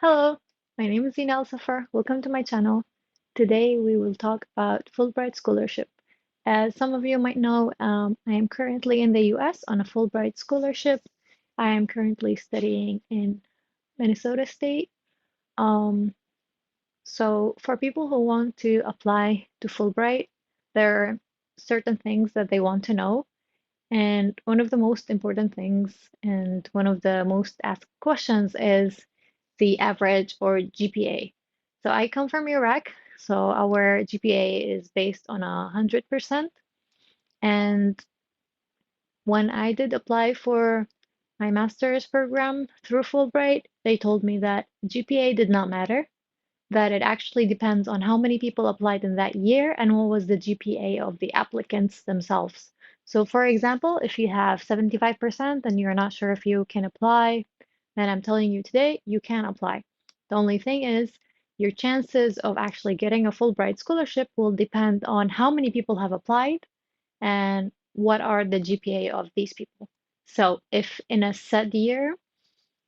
Hello, my name is Zina Al-Safar. Welcome to my channel. Today we will talk about Fulbright Scholarship. As some of you might know, I am currently in the US on a Fulbright Scholarship. I am currently studying in Minnesota State. Um, so for people who want to apply to Fulbright, there are certain things that they want to know. And one of the most important things and one of the most asked questions is the average or GPA. So I come from Iraq, so our GPA is based on 100%. And when I did apply for my master's program through Fulbright, they told me that GPA did not matter, that it actually depends on how many people applied in that year and what was the GPA of the applicants themselves. So, for example, if you have 75% and you're not sure if you can apply, then I'm telling you today, you can apply. The only thing is, your chances of actually getting a Fulbright scholarship will depend on how many people have applied and what are the GPA of these people. So, if in a set year,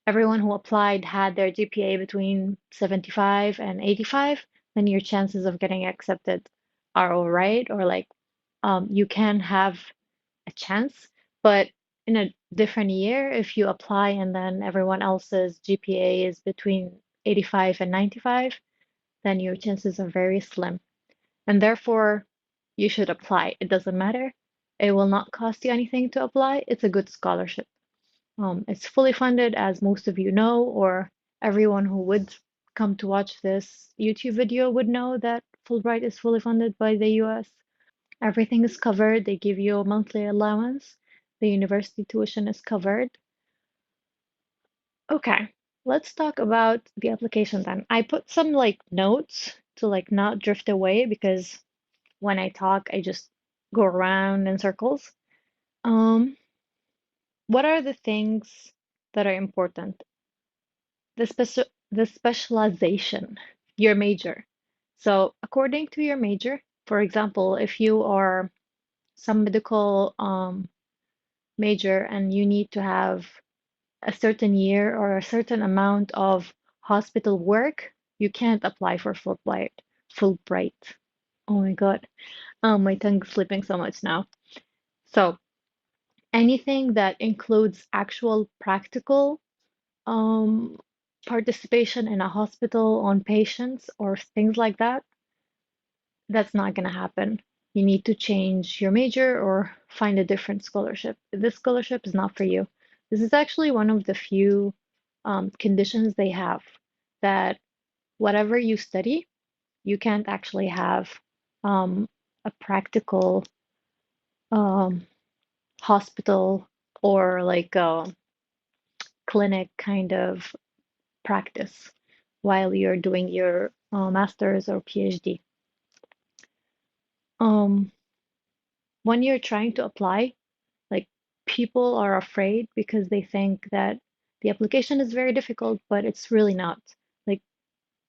everyone who applied had their GPA between 75 and 85, then your chances of getting accepted are all right, or like you can have a chance. But in a different year, if you apply and then everyone else's GPA is between 85 and 95, then your chances are very slim. And therefore, you should apply. It doesn't matter. It will not cost you anything to apply. It's a good scholarship. It's fully funded, as most of you know, or everyone who would come to watch this YouTube video would know that Fulbright is fully funded by the US. Everything is covered. They give you a monthly allowance. The university tuition is covered. Okay, let's talk about the application then. I put some like notes to like not drift away because when I talk, I just go around in circles. Um, what are the things that are important? The specialization, your major. So according to your major, for example, if you are some medical major and you need to have a certain year or a certain amount of hospital work, you can't apply for Fulbright. Fulbright. Oh my God. My tongue's slipping so much now. So anything that includes actual practical um, participation in a hospital on patients or things like that, that's not going to happen. You need to change your major or find a different scholarship. This scholarship is not for you. This is actually one of the few conditions they have that whatever you study, you can't actually have um, a practical um, hospital or like a clinic kind of practice while you're doing your master's or PhD. Um, when you're trying to apply, like people are afraid because they think that the application is very difficult, but it's really not. Like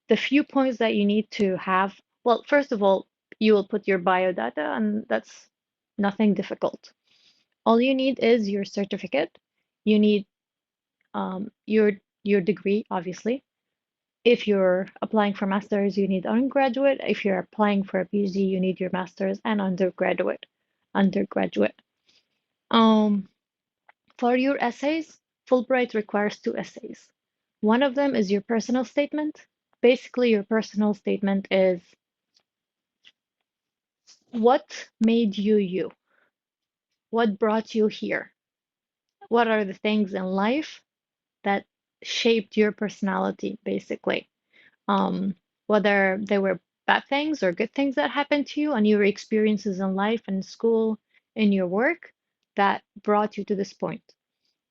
the few points that you need to have, well, first of all, you will put your biodata, and that's nothing difficult. All you need is your certificate. You need your degree, obviously. If you're applying for master's, you need undergraduate. If you're applying for a PhD, you need your master's and undergraduate. Undergraduate. Um, for your essays, Fulbright requires two essays. One of them is your personal statement. Basically, your personal statement is what made you you? What brought you here? What are the things in life that shaped your personality, basically? um, whether they were bad things or good things that happened to you and your experiences in life and school, in your work that brought you to this point.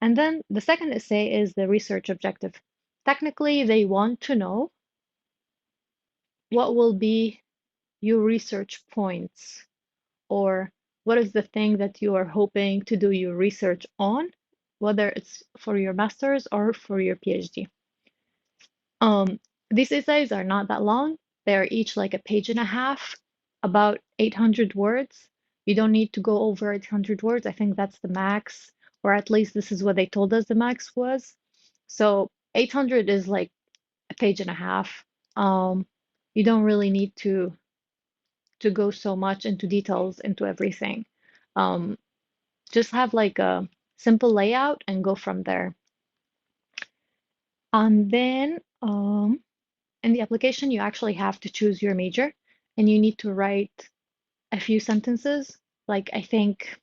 And then the second essay is the research objective. Technically, they want to know what will be your research points or what is the thing that you are hoping to do your research on, whether it's for your master's or for your PhD. Um, these essays are not that long. They're each like a page and a half, about 800 words. You don't need to go over 800 words. I think that's the max, or at least this is what they told us the max was. So 800 is like a page and a half. Um, you don't really need to go so much into details into everything. Um, just have like a simple layout and go from there. And then in the application, you actually have to choose your major and you need to write a few sentences, like I think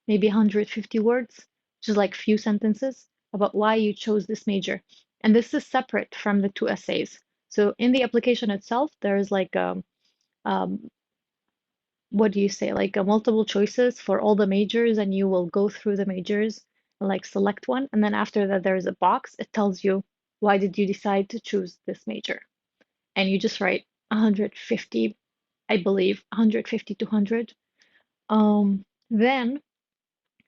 maybe 150 words, which is like few sentences about why you chose this major. And this is separate from the two essays. So in the application itself, there's like um, what do you say, like a multiple choices for all the majors, and you will go through the majors and like select one. And then after that, there's a box. It tells you why did you decide to choose this major. And you just write 150, I believe, 150 to 100. Then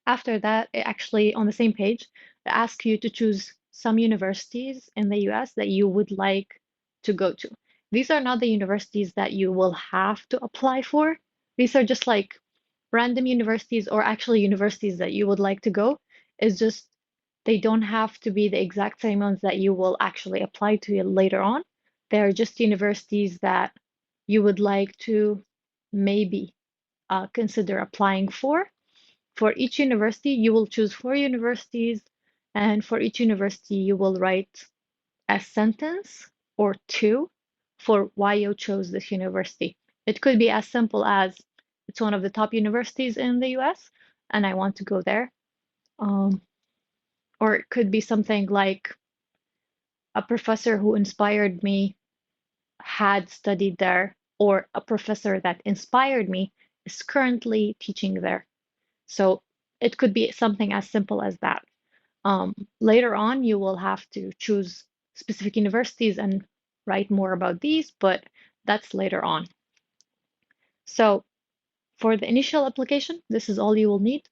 after that, it actually on the same page, it asks you to choose some universities in the US that you would like to go to. These are not the universities that you will have to apply for. These are just like random universities or actually universities that you would like to go. It's just they don't have to be the exact same ones that you will actually apply to later on. They're just universities that you would like to maybe consider applying for. For each university, you will choose four universities, and for each university, you will write a sentence or two for why you chose this university. It could be as simple as it's one of the top universities in the US and I want to go there. Um, or it could be something like a professor who inspired me had studied there, or a professor that inspired me is currently teaching there. So it could be something as simple as that. Later on, you will have to choose specific universities and write more about these, but that's later on. So for the initial application, this is all you will need.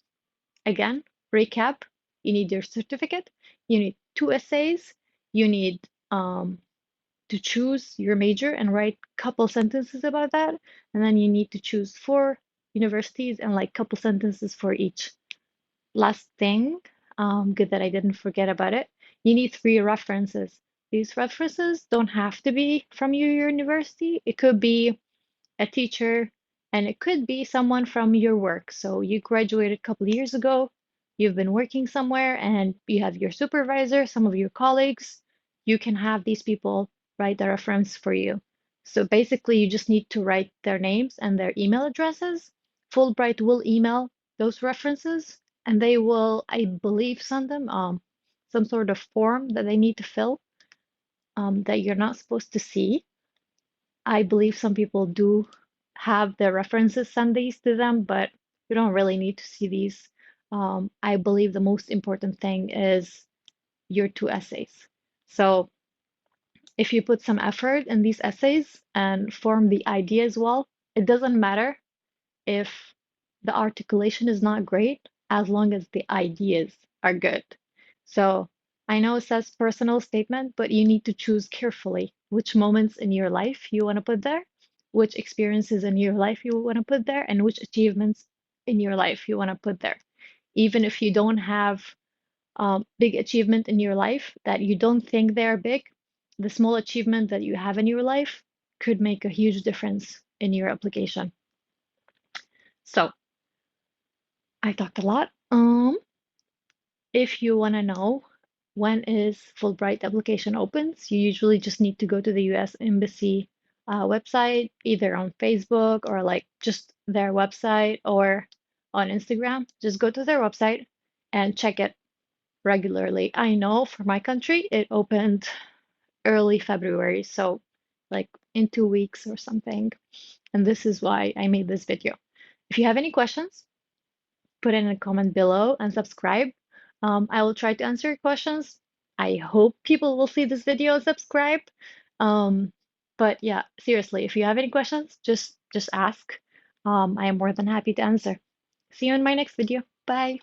Again, recap, you need your certificate, you need two essays, you need to choose your major and write a couple sentences about that, and then you need to choose four universities and like couple sentences for each. Last thing, good that I didn't forget about it. You need three references. These references don't have to be from your university. It could be a teacher, and it could be someone from your work. So you graduated a couple of years ago, you've been working somewhere, and you have your supervisor, some of your colleagues. You can have these people write the reference for you. So basically, you just need to write their names and their email addresses. Fulbright will email those references, and they will, I believe, send them some sort of form that they need to fill that you're not supposed to see. I believe some people do have the references send these to them, but you don't really need to see these. I believe the most important thing is your two essays. So if you put some effort in these essays and form the idea as well, it doesn't matter if the articulation is not great as long as the ideas are good. So I know it says personal statement, but you need to choose carefully which moments in your life you want to put there, which experiences in your life you want to put there, and which achievements in your life you want to put there. Even if you don't have big achievement in your life that you don't think they're big, the small achievement that you have in your life could make a huge difference in your application. So I talked a lot. If you want to know when is Fulbright application opens, you usually just need to go to the US Embassy website, either on Facebook or like just their website or on Instagram. Just go to their website and check it regularly. I know for my country, it opened early February, so like in 2 weeks or something. And this is why I made this video. If you have any questions, put in a comment below and subscribe. I will try to answer your questions. I hope people will see this video and subscribe. Um, but yeah, seriously, if you have any questions, just ask. I am more than happy to answer. See you in my next video. Bye.